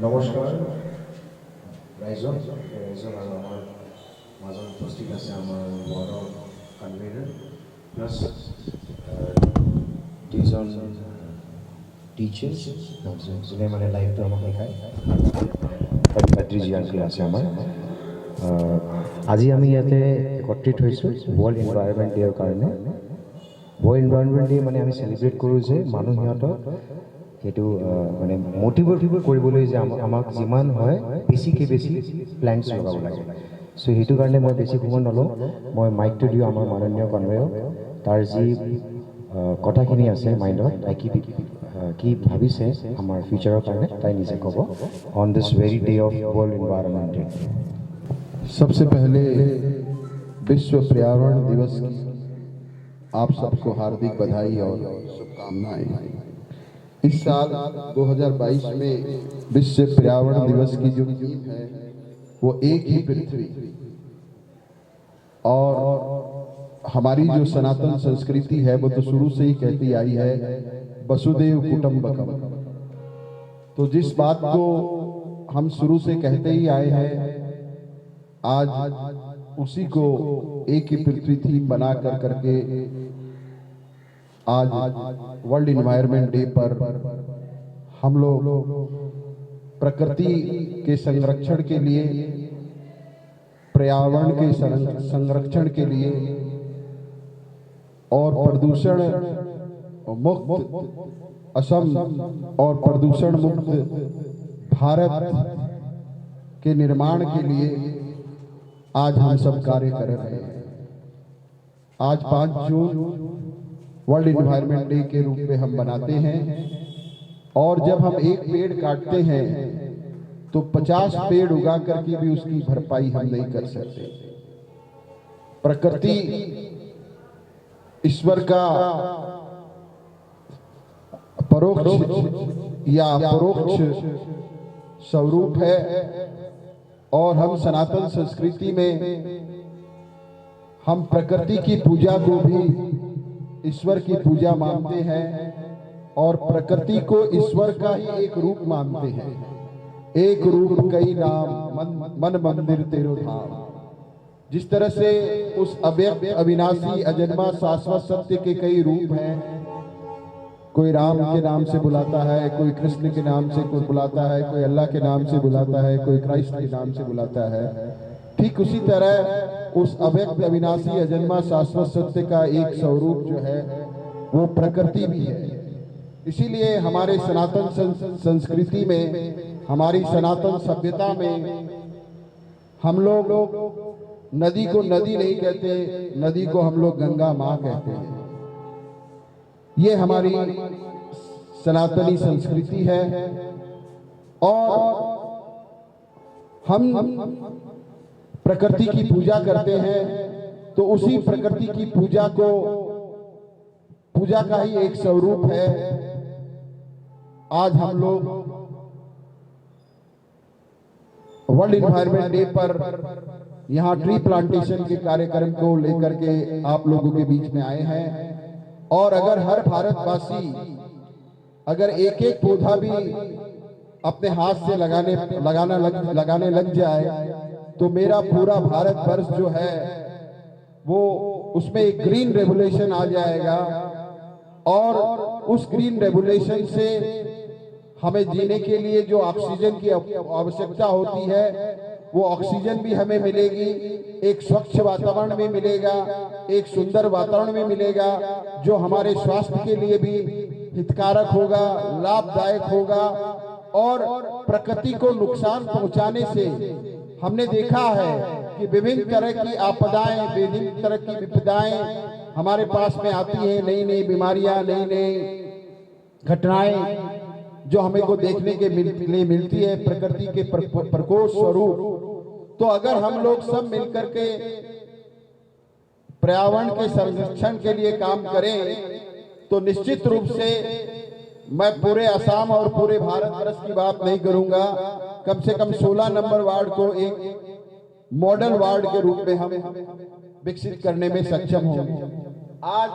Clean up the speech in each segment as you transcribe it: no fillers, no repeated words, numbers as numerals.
নমস্কার Ryzen Ryzen আর আমার মাজত উপস্থিত আছে আমাৰ ৱাৰ্ডৰ কনভেনাৰ প্লাছ দুজন টিচাৰ্ছ যোনে মানে লাইফটো আমাক শিকায় ভাতৃজী আংকল আছে আমাৰ। আজি আমি ইয়াতে একত্ৰিত হৈছোঁ ৱৰ্ল্ড এনভাইৰনমেণ্ট ডে'ৰ কাৰণে। ৱৰ্ল্ড এনভাইৰনমেণ্ট ডে' মানে আমি চেলিব্ৰেট কৰোঁ যে মানুহ সিহঁতক সেইটো মানে মটিভেট কৰিবলৈ যে আমাক যিমান হয় বেছিকৈ বেছি প্লেণ্টছ লগাব লাগে। চ' সেইটো কাৰণে মই বেছি সময় নলওঁ, মই মাইকটো দিওঁ আমাৰ মাননীয় কনভেয়ক। তাৰ যি কথাখিনি আছে মাইণ্ডত, তাই কি ভাবিছে আমাৰ ফিউচাৰৰ কাৰণে তাই নিজে ক'ব on this very day of world environment day. सबसे पहले विश्व पर्यावरण दिवस की आप सबको हार्दिक बधाई और शुभकामनाएं। इस साल 2022 में विश्व पर्यावरण दिवस की जो थीम है वो एक ही पृथ्वी, और हमारी जो सनातन संस्कृति है वो तो शुरू से ही कहती आई है वसुदेव कुटुंबकम। तो जिस बात को हम शुरू से कहते ही आए हैं, आज उसी को एक ही पृथ्वी थीम बना करके आज वर्ल्ड एनवायरनमेंट डे पर हम लोग प्रकृति के संरक्षण के लिए, पर्यावरण के संरक्षण के लिए और प्रदूषण मुक्त असम और प्रदूषण मुक्त भारत के निर्माण के लिए आज हम सब कार्य कर रहे हैं। आज 5 जून वर्ल्ड एनवायरनमेंट डे के रूप में हम मनाते हैं, और जब हम एक पेड़ काटते हैं तो 50 पेड़ उगा करके भी उसकी भरपाई हम नहीं कर सकते। प्रकृति ईश्वर का परोक्ष या अपरोक्ष स्वरूप है, और हम सनातन संस्कृति में हम प्रकृति की पूजा को भी ईश्वर की पूजा मानते हैं, और प्रकृति को ईश्वर का ही एक रूप मानते हैं। एक रूप कई नाम मन मंदिर तेरो धाम। जिस तरह से उस अव्यक्त अविनाशी अजन्मा शाश्वत सत्य के कई रूप हैं, कोई राम के नाम से बुलाता है, कोई कृष्ण के नाम से कोई बुलाता है, कोई अल्लाह के नाम से बुलाता है, कोई क्राइस्ट के नाम से बुलाता है। ठीक उसी तरह उस अव्यक्त अविनाशी अजन्मा शाश्वत सत्य का एक स्वरूप जो है वो प्रकृति भी है। इसीलिए हमारे सनातन संस्कृति में, हमारी सनातन सभ्यता में हम लोग नदी को नदी नहीं कहते, नदी को हम लोग गंगा माँ कहते हैं। ये हमारी सनातनी संस्कृति है, और हम प्रकृति की पूजा करते हैं तो उसी प्रकृति की पूजा का ही एक स्वरूप है। आज हम लोग वर्ल्ड एनवायरनमेंट डे पर यहाँ ट्री प्लांटेशन के कार्यक्रम को लेकर के आप लोगों के बीच में आए हैं, और अगर हर भारतवासी अगर एक एक पौधा भी अपने हाथ से लगाने लग जाए तो मेरा पूरा भारतवर्ष जो है वो उसमें एक ग्रीन रेवोल्यूशन आ जाएगा, और उस ग्रीन रेवोल्यूशन से हमें जीने के लिए जो ऑक्सीजन की आवश्यकता होती है वो ऑक्सीजन भी हमें मिलेगी, एक स्वच्छ वातावरण में मिलेगा, एक सुंदर वातावरण में मिलेगा, जो हमारे स्वास्थ्य के लिए भी हितकारक होगा, लाभदायक होगा। और प्रकृति को नुकसान पहुंचाने से हमने देखा है कि विभिन्न तरह की आपदाएं, विभिन्न तरह की विपदाएं हमारे पास में आती हैं, नई नई बीमारियां, नई नई घटनाएं जो हमें को देखने के लिए मिलती है प्रकृति के प्रकोप स्वरूप। तो अगर हम लोग सब मिलकर के पर्यावरण के संरक्षण के लिए काम करें तो निश्चित रूप से, मैं पूरे असम और पूरे भारतवर्ष की बात नहीं करूंगा, कम से कम 16 नंबर वार्ड को एक मॉडल वार्ड के रूप में हम विकसित करने में सक्षम होंगे। आज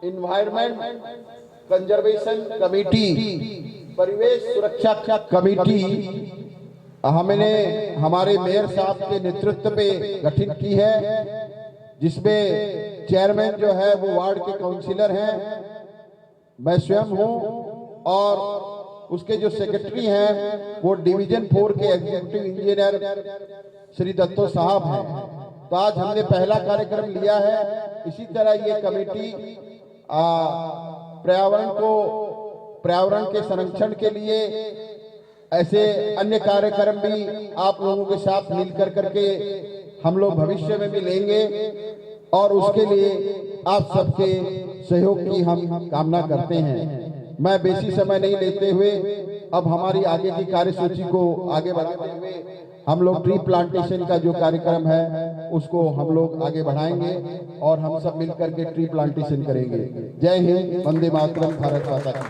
एनवायरनमेंट कंजर्वेशन कमेटी परिवेश सुरक्षा कमेटी हमने हमारे मेयर साहब के नेतृत्व पे गठित की है, जिसमें चेयरमैन जो है वो वार्ड के काउंसिलर हैं, मैं स्वयं हूं, और उसके जो सेक्रेटरी हैं वो डिवीजन 4 के एग्जीक्यूटिव इंजीनियर श्री दत्तो साहब हैं। तो आज हमने पहला कार्यक्रम लिया है। इसी तरह ये कमेटी पर्यावरण के संरक्षण के लिए ऐसे अन्य कार्यक्रम भी आप लोगों के साथ मिलकर करके हम लोग भविष्य में भी लेंगे, और उसके लिए आप सबके सहयोग की हम कामना करते हैं। मैं बेसी समय नहीं लेते हुए अब हमारी आगे की कार्यसूची को आगे बढ़ाते हुए हम लोग ट्री प्लांटेशन का जो कार्यक्रम है उसको हम लोग आगे बढ़ाएंगे, और हम सब मिलकर के ट्री प्लांटेशन करेंगे। जय हिंद, वंदे मातरम, भारत माता की।